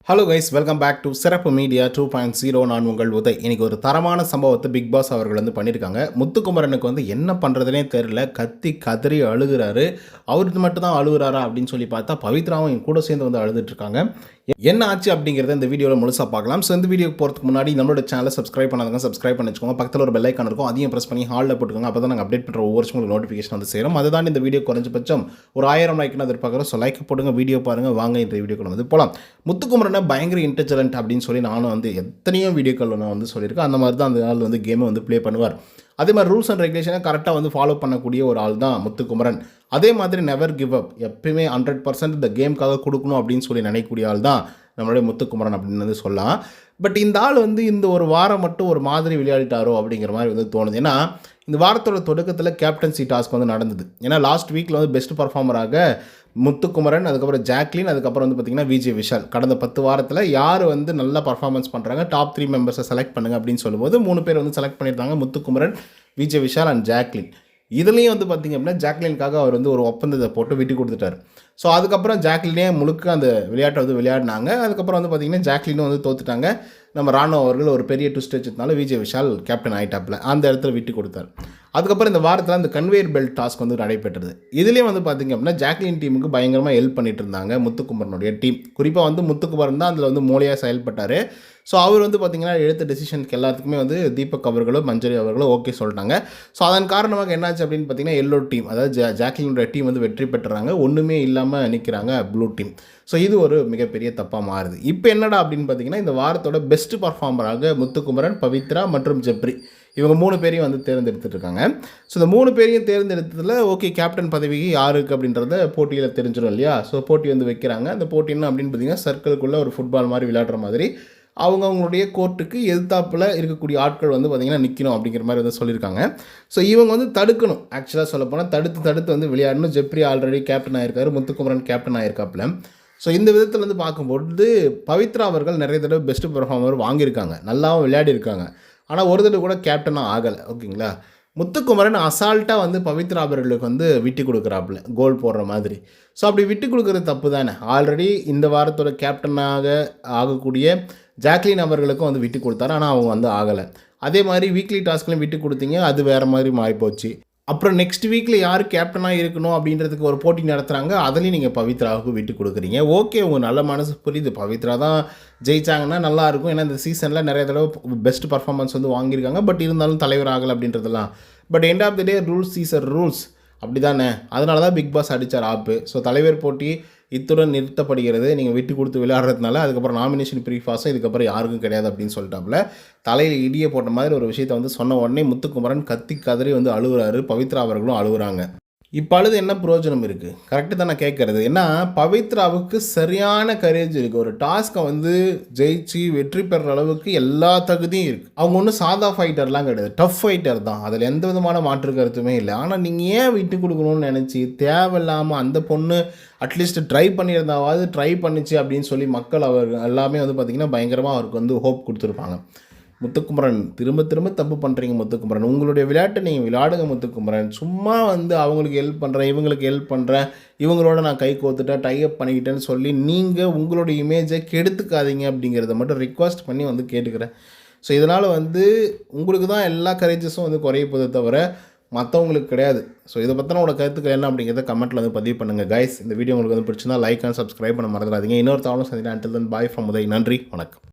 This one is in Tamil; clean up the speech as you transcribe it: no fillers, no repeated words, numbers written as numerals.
Hello guys, welcome back to சிறப்பு மீடியா 2.0. நான் உங்கள் உதய். இன்றைக்கி ஒரு தரமான சம்பவத்தை பிக் பாஸ் அவர்கள் வந்து பண்ணியிருக்காங்க. முத்துக்குமரனுக்கு வந்து என்ன பண்ணுறதுனே தெரில, கத்தி கதறி அழுகிறாரு. அவருக்கு மட்டும் தான் அழுகுறாரா அப்படின்னு சொல்லி பார்த்தா பவித்ராவும் என் கூட சேர்ந்து வந்து அழுதுட்டுருக்காங்க. என்ன ஆச்சு அப்படிங்கிறத இந்த வீடியோவில் முழுசாக பார்க்கலாம். ஸோ இந்த வீடியோக்கு போகிறதுக்கு முன்னாடி நம்மளோட சேனலை சப்ஸ்கிரைப் பண்ணாதவங்க சப்ஸ்கிரைப் பண்ணி வச்சுக்கோங்க. பக்கத்தில் ஒரு பெல் ஐக்கான் இருக்கும், அதையும் ப்ரெஸ் பண்ணி ஹாலில் போட்டுக்கோங்க. அப்போ தான் நாங்கள் அப்டேட் பண்ணுற ஒவ்வொரு உங்களுக்கு நோட்டிஃபிகேஷன் வந்து சேரும். அதுதான் இந்த வீடியோ குறைஞ்சபட்சம் ஒரு 1000 லைக்னு எதிர்பார்க்குறோம். ஸோ லைக் போடுங்க, வீடியோ பாருங்கள். வாங்க இந்த வீடியோக்குள்ள வந்து போகலாம். முத்துக்குமரனை பயங்கர இன்டெலிஜென்ட் அப்படின்னு சொல்லி நானும் வந்து எத்தனையோ வீடியோக்கள் நான் வந்து சொல்லியிருக்கேன். அந்த மாதிரி தான் அந்த ஆள் வந்து கேமை வந்து ப்ளே பண்ணுவார். அதே மாதிரி ரூல்ஸ் அண்ட் ரெகுலேஷனை கரெக்டாக வந்து ஃபாலோ பண்ணக்கூடிய ஒரு ஆள் தான் முத்துக்குமரன். அதே மாதிரி நெவர் கிவ் அப், எப்பயுமே 100% இந்த கேமுக்காக கொடுக்கணும் அப்படின்னு சொல்லி நினைக்கக்கூடிய ஆள் தான் நம்மளுடைய முத்துக்குமரன் அப்படின்னு வந்து சொல்லலாம். பட் இந்த ஆள் வந்து இந்த ஒரு வாரம் மட்டும் ஒரு மாதிரி விளையாடிட்டாரோ அப்படிங்கிற மாதிரி வந்து தோணுது. ஏன்னா இந்த வாரத்தோட தொடக்கத்தில் கேப்டன்சி டாஸ்க் வந்து நடந்தது. ஏன்னா லாஸ்ட் வீக்கில் வந்து பெஸ்ட் பர்ஃபார்மராக முத்துக்குமரன், அதுக்கப்புறம் ஜாக்லின், அதுக்கப்புறம் வந்து பார்த்திங்கன்னா விஜய் விஷால். கடந்த 10 வாரத்தில் யார் வந்து நல்லா பர்ஃபார்மன்ஸ் பண்ணுறாங்க, டாப் 3 மெம்பர்ஸை செலக்ட் பண்ணுங்கள் அப்படின்னு சொல்லும்போது 3 பேர் வந்து செலக்ட் பண்ணியிருந்தாங்க. Muthukumaran, Vijay Vishal and Jacqueline. இதுலேயும் வந்து பார்த்திங்க அப்படின்னா ஜாக்லினுக்காக அவர் வந்து ஒரு ஒப்பந்தத்தை போட்டு விட்டு கொடுத்துட்டார். ஸோ அதுக்கப்புறம் ஜாக்லினே முழுக்க அந்த விளையாட்டை வந்து விளையாடினாங்க. அதுக்கப்புறம் வந்து பார்த்திங்கன்னா ஜாக்லினும் வந்து தோத்துட்டாங்க. நம்ம ராணுவ அவர்கள் ஒரு பெரிய ட்விஸ்ட் வச்சதுனால விஜய் விஷால் கேப்டன் ஆகிட்டாப்பில் அந்த இடத்துல விட்டு கொடுத்தார். அதுக்கப்புறம் இந்த வாரத்தில் அந்த கன்வேயர் பெல்ட் டாஸ்க் வந்து நடைபெற்றது. இதுலேயும் வந்து பார்த்திங்க அப்படின்னா ஜாக்லின் டீமுக்கு பயங்கரமாக ஹெல்ப் பண்ணிட்டு இருந்தாங்க முத்துக்குமரனுடைய டீம். குறிப்பாக வந்து முத்துக்குமரன் தான் அதில் வந்து மூளையாக செயல்பட்டார். ஸோ அவர் வந்து பார்த்திங்கன்னா எடுத்த டெசிஷனுக்கு எல்லாத்துக்குமே வந்து தீபக் அவர்களோ மஞ்சரி அவர்களோ ஓகே சொல்லிட்டாங்க. ஸோ அதன் காரணமாக என்னாச்சு அப்படின்னு பார்த்திங்கன்னா எல்லோ டீம், அதாவது ஜாக்லினுடைய டீம் வந்து வெற்றி பெற்றுறாங்க. ஒன்றுமே இல்லாமல் நிற்கிறாங்க ப்ளூ டீம். ஸோ இது ஒரு மிகப்பெரிய தப்பாக மாறுது. இப்போ என்னடா அப்படின்னு பார்த்தீங்கன்னா இந்த வாரத்தோட பெஸ்ட் பர்ஃபார்மராக முத்துக்குமரன், பவித்ரா மற்றும் ஜெப்ரி இவங்க 3 பேரையும் வந்து தேர்ந்தெடுத்துருக்காங்க. ஸோ இந்த 3 பேரையும் தேர்ந்தெடுத்ததில் ஓகே கேப்டன் பதவிக்கு யாருக்கு அப்படின்றத போட்டியில் தெரிஞ்சிடும் இல்லையா. ஸோ போட்டி வந்து வைக்கிறாங்க. அந்த போட்டி என்ன அப்படின்னு பார்த்தீங்கன்னா சர்க்கிளுக்குள்ளே ஒரு ஃபுட்பால் மாதிரி விளையாடுற மாதிரி அவங்களுடைய கோர்ட்டுக்கு எதிர்த்தாப்பில் இருக்கக்கூடிய ஆட்கள் வந்து பார்த்திங்கன்னா நிற்கணும் அப்படிங்கிற மாதிரி வந்து சொல்லியிருக்காங்க. ஸோ இவங்க வந்து தடுக்கணும். ஆக்சுவலாக சொல்லப்போனால் தடுத்து வந்து விளையாடணும். ஜெப்ரி ஆல்ரெடி கேப்டன் ஆகிருக்காரு, முத்துக்குமரன் கேப்டன் ஆகிருக்காப்புல. ஸோ இந்த விதத்தில் வந்து பார்க்கும்பொழுது பவித்ரா அவர்கள் நிறைய தடவை பெஸ்ட் பெர்ஃபார்மர் வாங்கியிருக்காங்க, நல்லாவும் விளையாடிருக்காங்க. ஆனால் ஒரு தடவை கூட கேப்டனாக ஆகலை. ஓகேங்களா. முத்துக்குமரன் அசால்ட்டாக வந்து பவித்ரா அவர்களுக்கு வந்து விட்டு கொடுக்குறாப்புல கோல் போடுற மாதிரி. ஸோ அப்படி விட்டு கொடுக்குறது தப்பு தானே. ஆல்ரெடி இந்த வாரத்தோட கேப்டனாக ஆகக்கூடிய ஜாக்லின் அவர்களுக்கும் வந்து விட்டு கொடுத்தாரு, ஆனால் அவங்க வந்து ஆகலை. அதே மாதிரி வீக்லி டாஸ்க்லையும் விட்டு கொடுத்தீங்க, அது வேறு மாதிரி மாறிப்போச்சு. அப்புறம் நெக்ஸ்ட் வீக்கில் யார் கேப்டனாக இருக்கணும் அப்படின்றதுக்கு ஒரு போட்டி நடத்துகிறாங்க, அதுலேயும் நீங்கள் பவித்ராவுக்கு விட்டு கொடுக்குறீங்க. ஓகே, உங்கள் நல்ல மனசு புரியுது. பவித்ரா தான் ஜெயிச்சாங்கன்னா நல்லாயிருக்கும். ஏன்னா இந்த சீசனில் நிறைய தடவை பெஸ்ட் பர்ஃபார்மன்ஸ் வந்து வாங்கியிருக்காங்க. பட் இருந்தாலும் தலைவர் ஆகலை அப்படின்றதெல்லாம். But end of the day rules is rules, அப்படி தானே. அதனால தான் பிக் பாஸ் அடித்தார் ஆப்பு. ஸோ தலைவர் போட்டி இத்துடன் நிறுத்தப்படுகிறது, நீங்கள் விட்டு கொடுத்து விளையாடுறதுனால. அதுக்கப்புறம் நாமினேஷன் ப்ரீஃபாஸும் இதுக்கப்புறம் யாருக்கும் கிடையாது அப்படின்னு சொல்லிட்டாப்புல. தலையில் இடியை போட்ட மாதிரி ஒரு விஷயத்தை வந்து சொன்ன உடனே முத்துக்குமரன் கத்தி கதறி வந்து அழுகுறாரு. பவித்ரா அவர்களும் அழுகுறாங்க. இப்போ அழுது என்ன பிரயோஜனம் இருக்குது? கரெக்டு தான் நான் கேட்குறது. ஏன்னா பவித்ராவுக்கு சரியான கரேஜ் இருக்குது. ஒரு டாஸ்க்கை வந்து ஜெயிச்சு வெற்றி பெறுற அளவுக்கு எல்லா தகுதியும் இருக்குது. அவங்க ஒன்றும் சாதா ஃபைட்டர்லாம் கிடையாது, டஃப் ஃபைட்டர் தான். அதில் எந்த விதமான மாற்று கருத்துமே இல்லை. ஆனால் நீங்கள் ஏன் விட்டு கொடுக்கணும்னு நினச்சி தேவையில்லாமல் அந்த பொண்ணு அட்லீஸ்ட் ட்ரை பண்ணியிருந்தாவது ட்ரை பண்ணிச்சு அப்படின்னு சொல்லி மக்கள் அவர் எல்லாமே வந்து பார்த்திங்கன்னா பயங்கரமாக அவருக்கு வந்து ஹோப் கொடுத்துருப்பாங்க. முத்துக்குமரன் திரும்ப தப்பு பண்ணுறீங்க முத்துக்குமரன். உங்களுடைய விளையாட்டை நீங்கள் விளையாடுங்க முத்துக்குமரன். சும்மா வந்து அவங்களுக்கு ஹெல்ப் பண்ணுறேன், இவங்களுக்கு ஹெல்ப் பண்ணுறேன், இவங்களோட நான் கை கோத்துட்டேன், டைஅப் பண்ணிக்கிட்டேன்னு சொல்லி நீங்கள் உங்களுடைய இமேஜை கெடுத்துக்காதீங்க அப்படிங்கிறத மட்டும் ரிக்வஸ்ட் பண்ணி வந்து கேட்டுக்கிறேன். ஸோ இதனால் வந்து உங்களுக்கு தான் எல்லா கரேஜஸும் வந்து குறைய போதை தவிர மற்றவங்களுக்கு கிடையாது. ஸோ இதை பற்றின உங்களோட கருத்துக்கள் என்ன அப்படிங்கிறத கமெண்ட்டில் வந்து பதிவு பண்ணுங்கள் கைஸ். இந்த வீடியோ உங்களுக்கு வந்து பிடிச்சிருந்தா லைக் அண்ட் சப்ஸ்கிரைப் பண்ண மறந்துடாதீங்க. இன்னொரு தவறும் சந்திக்கிறேன். Until then bye from Uday. நன்றி, வணக்கம்.